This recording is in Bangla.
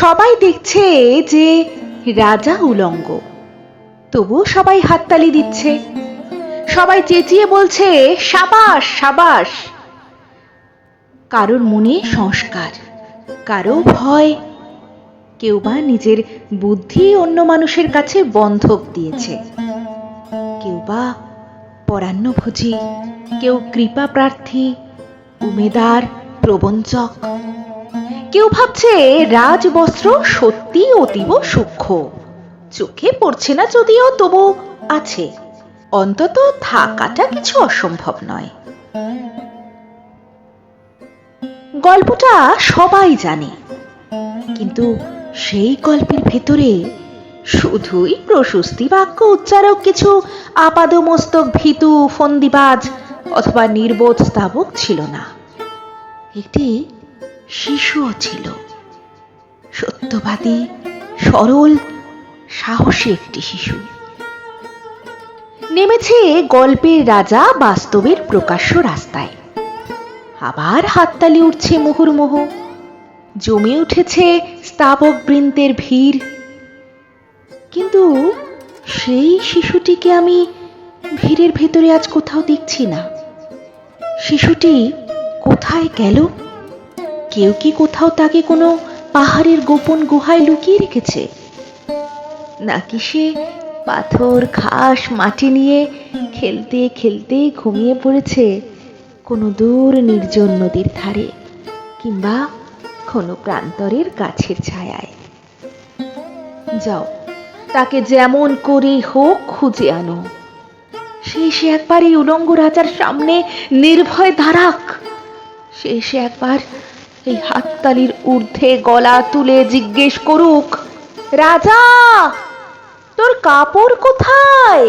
সবাই দেখছে যে রাজা উলঙ্গ, তবুও সবাই হাততালি দিচ্ছে। সবাই চেঁচিয়ে বলছে সাবাস সাবাস। কারোর মনে সংস্কার, কারো ভয়, কেউ বা নিজের বুদ্ধি অন্য মানুষের কাছে বন্ধক দিয়েছে, কেউ বা পরান্নভোজী, কেউ কৃপা প্রার্থী, উমেদার, প্রবঞ্চক। কেউ ভাবছে রাজবস্ত্র সত্যি অতীব সূক্ষ্ম, চোখে পড়ছে না যদিও তবু আছে, অন্তত থাকাটা কিছু অসম্ভব নয়। গল্পটা সবাই জানে, কিন্তু সেই গল্পের ভেতরে শুধুই প্রশস্তি বাক্য উচ্চারক কিছু আপাদমস্তক ভীতু ফন্দিবাজ অথবা নির্বোধ স্তাবক ছিল না। একটি শিশুও ছিল, সত্যবাদী, সরল, সাহসী একটি শিশু। নেমেছে গল্পের রাজা বাস্তবের প্রকাশ্য রাস্তায়। আবার হাততালি উঠছে মুহুর্মুহ, জমে উঠেছে স্তাবক বৃন্দের ভিড়। কিন্তু সেই শিশুটিকে আমি ভিড়ের ভেতরে আজ কোথাও দেখছি না। শিশুটি কোথায় গেল? কেউ কি কোথাও তাকে কোনো পাহাড়ের গোপন গুহায় লুকিয়ে রেখেছে? নাকি সে পাথর, ঘাস, মাটি নিয়ে খেলতে খেলতে ঘুমিয়ে পড়েছে কোনো দূর নির্জন নদীর ধারে, কিংবা কোনো প্রান্তরের গাছের ছায়ায়? যাও, তাকে যেমন করে হোক খুঁজে আনো। সে একবার এই উলঙ্গ রাজার সামনে নির্ভয় দাঁড়াক। সে একবার এই হাততালির ঊর্ধ্বে গলা তুলে জিজ্ঞেস করুক, রাজা, তোর কাপড় কোথায়?